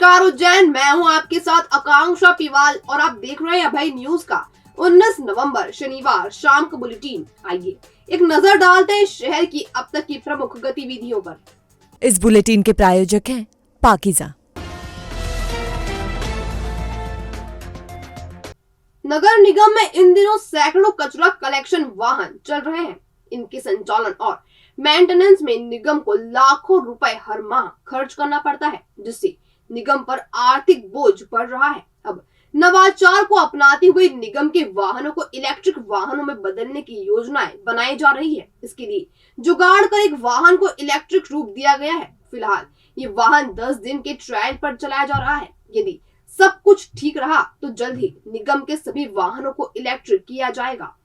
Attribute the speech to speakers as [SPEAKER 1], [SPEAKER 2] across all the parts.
[SPEAKER 1] नमस्कार उज्जैन, मैं हूं आपके साथ आकांक्षा पिवाल और आप देख रहे हैं अभय न्यूज का 19 नवंबर शनिवार शाम का बुलेटिन। आइए एक नजर डालते हैं शहर की अब तक की प्रमुख गतिविधियों पर।
[SPEAKER 2] इस बुलेटिन के प्रायोजक हैं पाकीज़ा।
[SPEAKER 1] नगर निगम में इन दिनों सैकड़ों कचरा कलेक्शन वाहन चल रहे हैं। इनके संचालन और मेंटेनेंस में निगम को लाखों रुपए हर माह खर्च करना पड़ता है, जिससे निगम पर आर्थिक बोझ बढ़ रहा है। अब नवाचार को अपनाते हुए निगम के वाहनों को इलेक्ट्रिक वाहनों में बदलने की योजनाएं बनाई जा रही है। इसके लिए जुगाड़ कर एक वाहन को इलेक्ट्रिक रूप दिया गया है। फिलहाल ये वाहन 10 दिन के ट्रायल पर चलाया जा रहा है। यदि सब कुछ ठीक रहा तो जल्द ही निगम के सभी वाहनों को इलेक्ट्रिक किया जाएगा।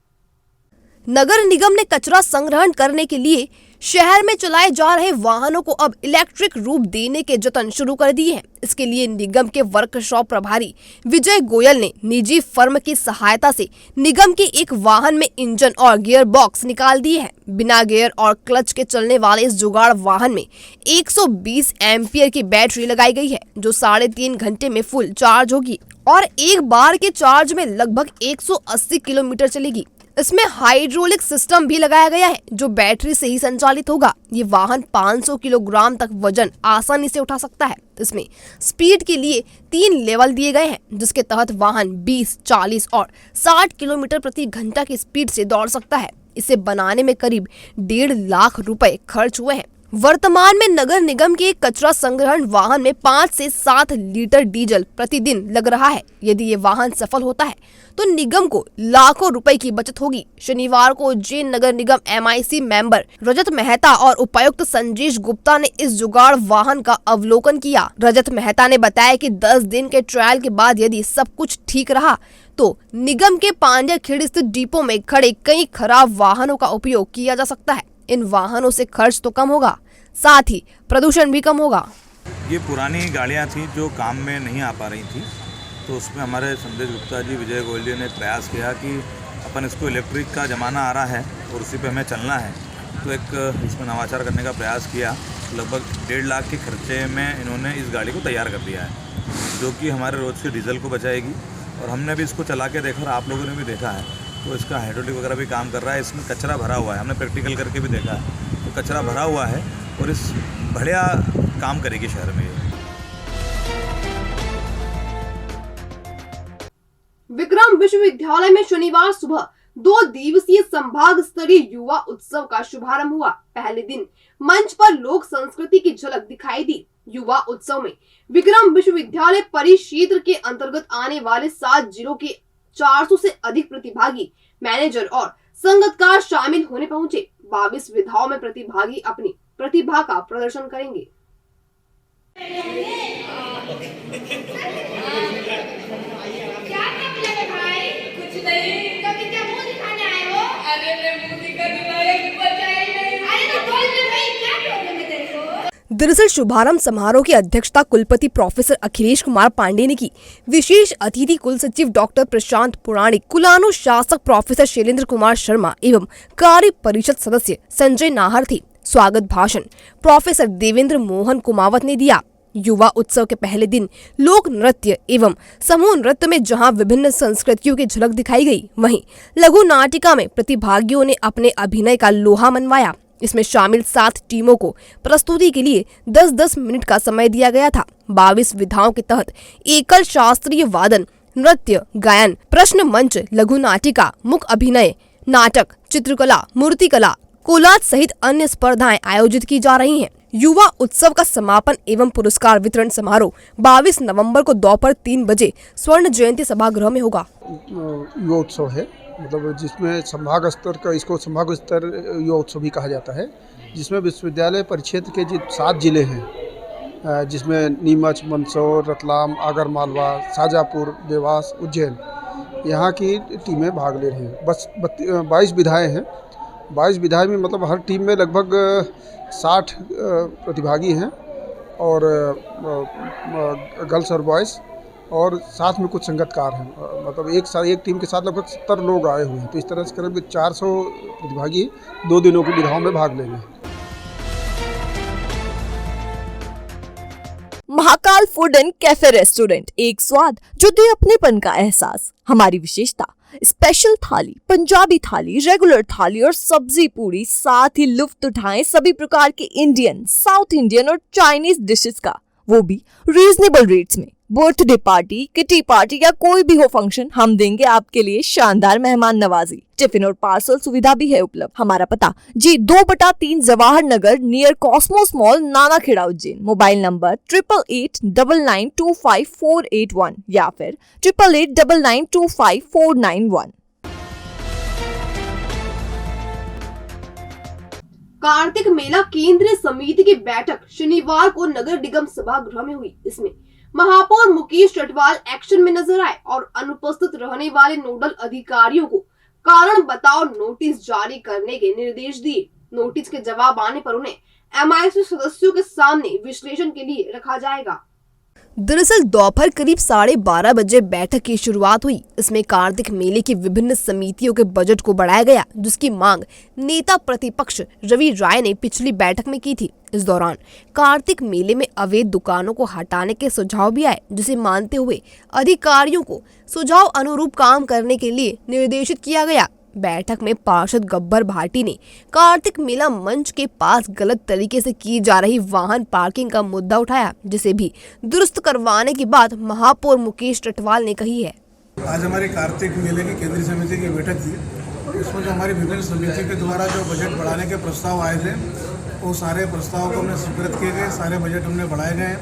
[SPEAKER 2] नगर निगम ने कचरा संग्रहण करने के लिए शहर में चलाए जा रहे वाहनों को अब इलेक्ट्रिक रूप देने के जतन शुरू कर दिए हैं। इसके लिए निगम के वर्कशॉप प्रभारी विजय गोयल ने निजी फर्म की सहायता से निगम के एक वाहन में इंजन और गियर बॉक्स निकाल दिए हैं। बिना गियर और क्लच के चलने वाले इस जुगाड़ वाहन में 120 एम्पियर की बैटरी लगाई गई है, जो 3.5 घंटे में फुल चार्ज होगी और एक बार के चार्ज में लगभग 180 किलोमीटर चलेगी। इसमें हाइड्रोलिक सिस्टम भी लगाया गया है, जो बैटरी से ही संचालित होगा। ये वाहन 500 किलोग्राम तक वजन आसानी से उठा सकता है। इसमें स्पीड के लिए 3 लेवल दिए गए हैं, जिसके तहत वाहन 20, 40 और 60 किलोमीटर प्रति घंटा की स्पीड से दौड़ सकता है। इसे बनाने में करीब 1.5 लाख रुपए खर्च हुए हैं। वर्तमान में नगर निगम के कचरा संग्रहण वाहन में 5 से 7 लीटर डीजल प्रतिदिन लग रहा है। यदि ये वाहन सफल होता है तो निगम को लाखों रुपए की बचत होगी। शनिवार को उज्जैन नगर निगम MIC मेंबर रजत मेहता और उपायुक्त संजेश गुप्ता ने इस जुगाड़ वाहन का अवलोकन किया। रजत मेहता ने बताया कि 10 दिन के ट्रायल के बाद यदि सब कुछ ठीक रहा तो निगम के पांड्या खेड़ स्थित डिपो में खड़े कई खराब वाहनों का उपयोग किया जा सकता है। इन वाहनों से खर्च तो कम होगा, साथ ही प्रदूषण भी कम होगा।
[SPEAKER 3] ये पुरानी गाड़ियाँ थी जो काम में नहीं आ पा रही थी, तो उसमें हमारे संदेश गुप्ता जी, विजय गोयल जी ने प्रयास किया कि अपन इसको इलेक्ट्रिक का ज़माना आ रहा है और उसी पे हमें चलना है, तो एक इसमें नवाचार करने का प्रयास किया। लगभग 1.5 लाख के खर्चे में इन्होंने इस गाड़ी को तैयार कर दिया है, जो कि हमारे रोज़ के डीजल को बचाएगी। और हमने भी इसको चला के देखा और आप लोगों ने भी देखा है, तो इसका हाइड्रोलिक वगैरह भी काम कर रहा है। इसमें कचरा भरा हुआ है, हमने प्रैक्टिकल करके भी देखा है, तो कचरा भरा हुआ है और इस बढ़िया काम करेगी शहर में।
[SPEAKER 1] विक्रम विश्वविद्यालय में शनिवार सुबह 2 दिवसीय संभाग स्तरीय युवा उत्सव का शुभारंभ हुआ। पहले दिन मंच पर लोक संस्कृति की झलक दिखाई दी। युवा उत्सव में विक्रम विश्वविद्यालय परिक्षेत्र के अंतर्गत आने वाले 7 जिलों के 400 से अधिक प्रतिभागी, मैनेजर और संगतकार शामिल होने पहुंचे। 22 विधाओं में प्रतिभागी अपनी प्रतिभा का प्रदर्शन करेंगे।
[SPEAKER 2] दरअसल शुभारंभ समारोह की अध्यक्षता कुलपति प्रोफेसर अखिलेश कुमार पांडे ने की। विशेष अतिथि कुल सचिव डॉक्टर प्रशांत पुराणिक, कुलानुशासक प्रोफेसर शैलेंद्र कुमार शर्मा एवं कार्य परिषद सदस्य संजय नाहर थे। स्वागत भाषण प्रोफेसर देवेंद्र मोहन कुमावत ने दिया। युवा उत्सव के पहले दिन लोक नृत्य एवं समूह नृत्य में जहां विभिन्न संस्कृतियों की झलक दिखाई गई, वहीं लघु नाटिका में प्रतिभागियों ने अपने अभिनय का लोहा मनवाया। इसमें शामिल 7 टीमों को प्रस्तुति के लिए 10-10 मिनट का समय दिया गया था। 22 विधाओं के तहत एकल शास्त्रीय वादन, नृत्य, गायन, प्रश्न मंच, लघु नाटिका, मुख अभिनय, नाटक, चित्रकला, मूर्तिकला, कोलाज सहित अन्य स्पर्धाएं आयोजित की जा रही हैं। युवा उत्सव का समापन एवं पुरस्कार वितरण समारोह 22 नवंबर को दोपहर 3 बजे स्वर्ण जयंती सभागृह में होगा।
[SPEAKER 4] युवा उत्सव है, मतलब जिसमें संभाग स्तर का, इसको संभाग स्तर युवा उत्सव भी कहा जाता है, जिसमें विश्वविद्यालय परिक्षेत्र के जो 7 जिले हैं, जिसमें नीमच, मंदसौर, रतलाम, आगरमालवा, शाजापुर, देवास, उज्जैन, यहाँ की टीमें भाग ले रही हैं। बस 22 विधाएँ हैं। 22 विधाएँ में मतलब हर टीम में लगभग 60 प्रतिभागी हैं और गर्ल्स और बॉयज़, और साथ में कुछ संगतकार हैं। मतलब एक टीम के साथ लगभग 70 लोग आए हुए हैं। तो इस तरह से करीब 400 प्रतिभागी 2 दिनों की विधाओं में भाग लेंगे।
[SPEAKER 2] Mahakal
[SPEAKER 5] food and cafe restaurant, एक स्वाद जो दे अपनेपन का एहसास। हमारी विशेषता स्पेशल थाली, पंजाबी थाली, रेगुलर थाली और सब्जी पूरी, साथ ही लुफ्त उठाएं सभी प्रकार के इंडियन, साउथ इंडियन और चाइनीज डिशेस का, वो भी रीजनेबल रेट्स में। बर्थडे पार्टी, किटी पार्टी या कोई भी हो फंक्शन, हम देंगे आपके लिए शानदार मेहमान नवाजी। टिफिन और पार्सल सुविधा भी है उपलब्ध। हमारा पता जी 2/3 Jawahar Nagar near Cosmos mall, नाना खेड़ा, उज्जैन। मोबाइल नंबर 8889925481 या फिर 8889925491।
[SPEAKER 1] कार्तिक मेला केंद्रीय समिति की बैठक शनिवार को नगर निगम सभागृह में हुई। इसमें महापौर मुकेश चटवाल एक्शन में नजर आए और अनुपस्थित रहने वाले नोडल अधिकारियों को कारण बताओ नोटिस जारी करने के निर्देश दिए। नोटिस के जवाब आने पर उन्हें MIC सदस्यों के सामने विश्लेषण के लिए रखा जाएगा।
[SPEAKER 2] दरअसल दोपहर करीब 12:30 बजे बैठक की शुरुआत हुई। इसमें कार्तिक मेले की विभिन्न समितियों के बजट को बढ़ाया गया, जिसकी मांग नेता प्रतिपक्ष रवि राय ने पिछली बैठक में की थी। इस दौरान कार्तिक मेले में अवैध दुकानों को हटाने के सुझाव भी आए, जिसे मानते हुए अधिकारियों को सुझाव अनुरूप काम करने के लिए निर्देशित किया गया। बैठक में पार्षद गब्बर भाटी ने कार्तिक मेला मंच के पास गलत तरीके से की जा रही वाहन पार्किंग का मुद्दा उठाया, जिसे भी दुरुस्त करवाने की बात महापौर मुकेश चटवाल ने कही है।
[SPEAKER 6] आज हमारी कार्तिक मेले की केंद्रीय समिति की बैठक थी। इसमें जो हमारी विभिन्न समिति के द्वारा जो बजट बढ़ाने के प्रस्ताव आए थे, वो सारे प्रस्तावों को हमने स्वीकृत किए गए, सारे बजट हमने बढ़ाए गए।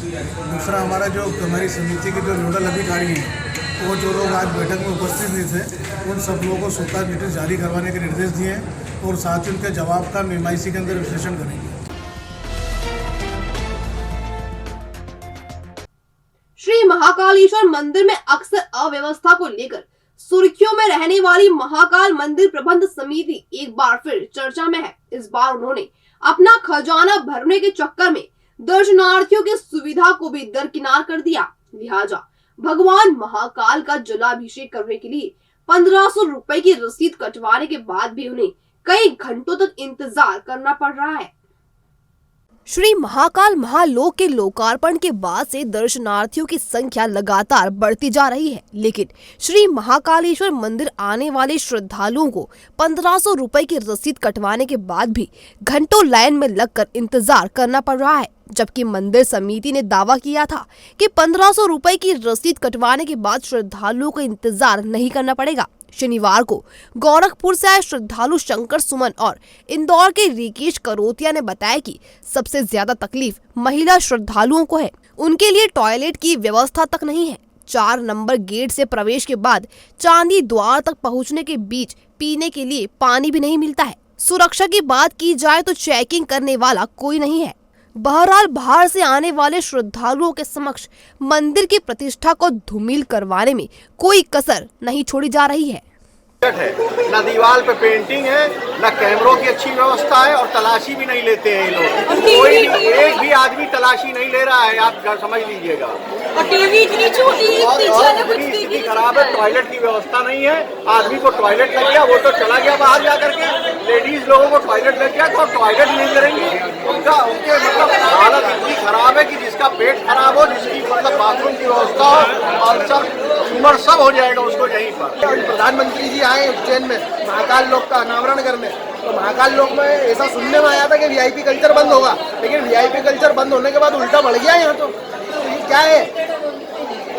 [SPEAKER 6] दूसरा, हमारा जो हमारी समिति के जो नोडल अधिकारी हैं, वो जो लोग आज बैठक में उपस्थित नहीं थे, उन सब लोगों को स्वतः नोटिस जारी करवाने के निर्देश दिए हैं और साथ ही उनके जवाब का MIC के अंदर विश्लेषण करेंगे।
[SPEAKER 1] श्री महाकालेश्वर मंदिर में अक्सर अव्यवस्था को लेकर सुर्खियों में रहने वाली महाकाल मंदिर प्रबंध समिति एक बार फिर चर्चा में है। इस बार उन्होंने अपना खजाना भरने के चक्कर में दर्शनार्थियों की सुविधा को भी दरकिनार कर दिया। लिहाजा भगवान महाकाल का जलाभिषेक करने के लिए 1500 रुपए की रसीद कटवाने के बाद भी उन्हें कई घंटों तक इंतजार करना पड़ रहा है।
[SPEAKER 2] श्री महाकाल महालोक के लोकार्पण के बाद से दर्शनार्थियों की संख्या लगातार बढ़ती जा रही है, लेकिन श्री महाकालेश्वर मंदिर आने वाले श्रद्धालुओं को 1500 रुपए की रसीद कटवाने के बाद भी घंटों लाइन में लगकर इंतजार करना पड़ रहा है। जबकि मंदिर समिति ने दावा किया था कि 1500 रुपए की रसीद कटवाने के बाद श्रद्धालुओं को इंतजार नहीं करना पड़ेगा। शनिवार को गोरखपुर से आए श्रद्धालु शंकर सुमन और इंदौर के रिकेश करोतिया ने बताया कि सबसे ज्यादा तकलीफ महिला श्रद्धालुओं को है। उनके लिए टॉयलेट की व्यवस्था तक नहीं है। 4 नंबर गेट से प्रवेश के बाद चांदी द्वार तक पहुंचने के बीच पीने के लिए पानी भी नहीं मिलता है। सुरक्षा की बात की जाए तो चेकिंग करने वाला कोई नहीं है। बहरहाल बाहर से आने वाले श्रद्धालुओं के समक्ष मंदिर की प्रतिष्ठा को धूमिल करवाने में कोई कसर नहीं छोड़ी जा रही है।
[SPEAKER 7] न दीवार पे पेंटिंग है, न कैमरों की अच्छी व्यवस्था है और तलाशी भी नहीं लेते हैं ये लोग। कोई एक भी आदमी तलाशी नहीं ले रहा है, आप समझ लीजिएगा। स्थिति खराब है, टॉयलेट की व्यवस्था नहीं है। आदमी को टॉयलेट लग गया, वो तो चला गया बाहर जा करके। लेडीज लोगों को टॉयलेट लग गया तो टॉयलेट नहीं करेंगे। उनके मतलब हालत इतनी खराब है कि जिसका पेट खराब हो, जिसकी मतलब बाथरूम की व्यवस्था हो, और उम्र सब हो जाएगा उसको यहीं पर।
[SPEAKER 8] प्रधानमंत्री जी आए उज्जैन में महाकाल लोक का अनावरण करने, तो महाकाल लोक में ऐसा सुनने में आया था कि VIP कल्चर बंद होगा, लेकिन VIP कल्चर बंद होने के बाद उल्टा बढ़ गया यहाँ। तो ये क्या है?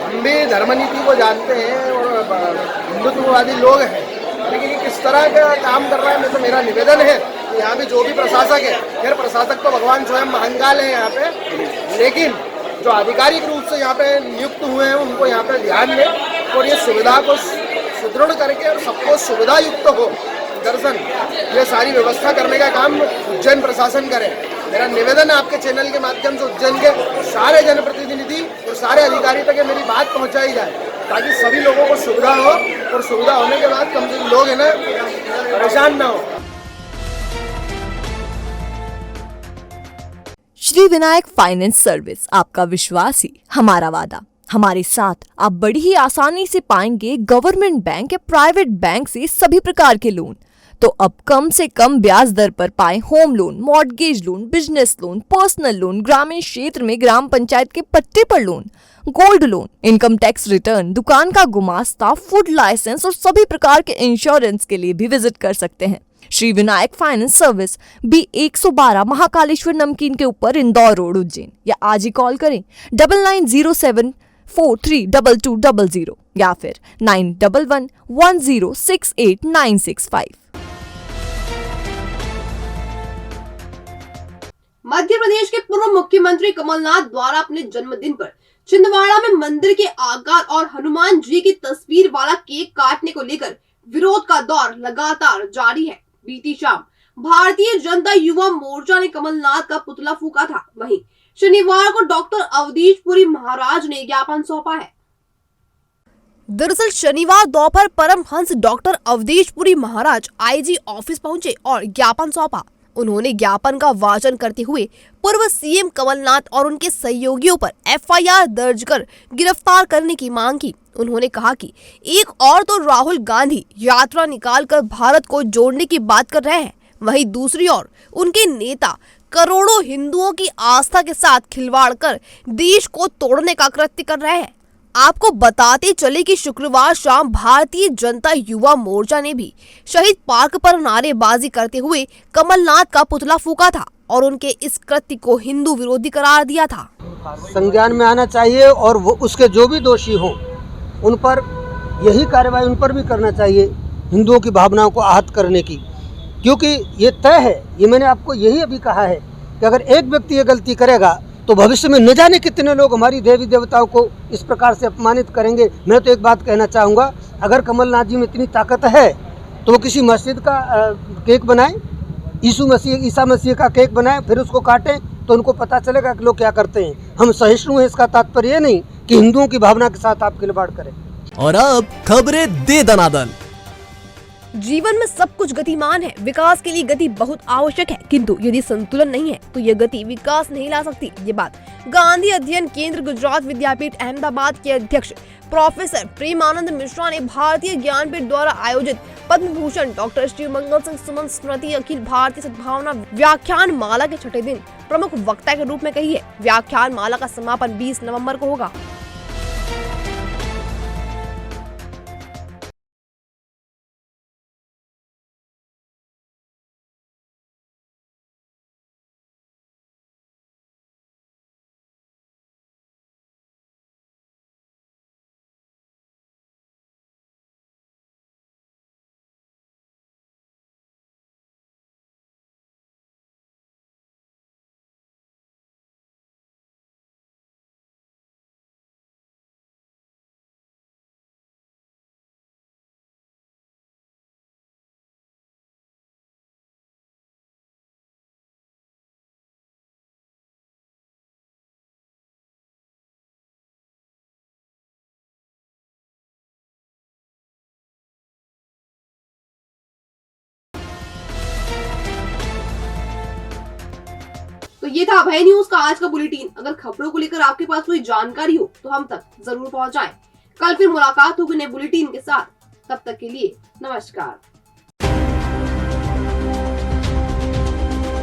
[SPEAKER 8] हम भी धर्मनीति को जानते हैं और हिंदुत्ववादी लोग हैं, लेकिन ये किस तरह का काम कर रहा है। तो मेरा निवेदन है कि यहाँ पे जो भी प्रशासक है, खैर प्रशासक तो भगवान स्वयं महाकाल है यहाँ पे, लेकिन जो आधिकारिक रूप से यहाँ पे नियुक्त हुए हैं उनको यहाँ पे ध्यान दें और ये सुविधा को सुदृढ़ करके और सबको सुविधा युक्त हो दर्शन, ये सारी व्यवस्था करने का काम उज्जैन प्रशासन करे। मेरा निवेदन है आपके चैनल के माध्यम से उज्जैन के सारे जनप्रतिनिधि और सारे अधिकारी तक मेरी बात पहुंचाई जाए, ताकि सभी लोगों को सुविधा हो और सुविधा होने के बाद कम से कम लोग है ना परेशान ना हो।
[SPEAKER 5] श्री विनायक फाइनेंस सर्विस, आपका विश्वास ही हमारा वादा। हमारे साथ आप बड़ी ही आसानी से पाएंगे गवर्नमेंट बैंक या प्राइवेट बैंक से सभी प्रकार के लोन, तो अब कम से कम ब्याज दर पर पाएं home loan, mortgage loan, business loan, personal loan, ग्रामीण क्षेत्र में ग्राम पंचायत के पट्टे पर loan, gold loan, income tax return, दुकान का गुमास्ता, फूड लाइसेंस और सभी प्रकार के इंश्योरेंस के लिए भी विजिट कर सकते हैं। Shri Vinayak finance service B112 Mahakaleshwar नमकीन के ऊपर, इंदौर रोड, उज्जैन। या आज ही कॉल करें 9907432200 या फिर 9111068965।
[SPEAKER 1] मध्य प्रदेश के पूर्व मुख्यमंत्री कमलनाथ द्वारा अपने जन्मदिन पर छिंदवाड़ा में मंदिर के आकार और हनुमान जी की तस्वीर वाला केक काटने को लेकर विरोध का दौर लगातार जारी है। बीती शाम भारतीय जनता युवा मोर्चा ने कमलनाथ का पुतला फूका था। वहीं शनिवार को डॉक्टर अवधेश पुरी महाराज ने ज्ञापन सौंपा है।
[SPEAKER 2] दरअसल शनिवार दोपहर परमहंस डॉक्टर अवधेश पुरी महाराज आईजी ऑफिस पहुंचे और ज्ञापन सौंपा। उन्होंने ज्ञापन का वाचन करते हुए पूर्व सीएम कमलनाथ और उनके सहयोगियों पर एफआईआर दर्ज कर गिरफ्तार करने की मांग की। उन्होंने कहा कि एक और तो राहुल गांधी यात्रा निकालकर भारत को जोड़ने की बात कर रहे हैं, वहीं दूसरी ओर उनके नेता करोड़ों हिंदुओं की आस्था के साथ खिलवाड़ कर देश को तोड़ने का कृत्य कर रहे हैं। आपको बताते चले कि शुक्रवार शाम भारतीय जनता युवा मोर्चा ने भी शहीद पार्क पर नारेबाजी करते हुए कमलनाथ का पुतला फूका था और उनके इस कृत्य को हिंदू विरोधी करार दिया था।
[SPEAKER 9] संज्ञान में आना चाहिए और वो उसके जो भी दोषी हों उन पर यही कार्रवाई उन पर भी करना चाहिए, हिंदुओं की भावनाओं को आहत करने की। क्योंकि ये तय है, ये मैंने आपको यही अभी कहा है कि अगर एक व्यक्ति ये गलती करेगा तो भविष्य में न जाने कितने लोग हमारी देवी देवताओं को इस प्रकार से अपमानित करेंगे। मैं तो एक बात कहना चाहूँगा, अगर कमलनाथ जी में इतनी ताकत है तो वो किसी मस्जिद का केक बनाए, ईसा मसीह का केक बनाए, फिर उसको काटें, तो उनको पता चलेगा कि लोग क्या करते हैं। हम सहिष्णु हैं, इसका तात्पर्य ये नहीं कि हिंदुओं की भावना के साथ आप खिलवाड़ करें।
[SPEAKER 10] और अब खबरें दे दनादन।
[SPEAKER 2] जीवन में सब कुछ गतिमान है, विकास के लिए गति बहुत आवश्यक है, किंतु यदि संतुलन नहीं है तो यह गति विकास नहीं ला सकती। ये बात गांधी अध्ययन केंद्र गुजरात विद्यापीठ अहमदाबाद के अध्यक्ष प्रोफेसर प्रेमानंद मिश्रा ने भारतीय ज्ञानपीठ द्वारा आयोजित पद्म भूषण डॉक्टर श्री मंगल सिंह सुमन स्मृति अखिल भारतीय सद्भावना व्याख्यान माला के छठे दिन प्रमुख वक्ता के रूप में कही है। व्याख्यान माला का समापन 20 नवंबर को होगा।
[SPEAKER 1] तो ये था अभय न्यूज का आज का बुलेटिन। अगर खबरों को लेकर आपके पास कोई जानकारी हो तो हम तक जरूर पहुंचाएं। कल फिर मुलाकात होगी नए बुलेटिन के साथ। तब तक के लिए नमस्कार।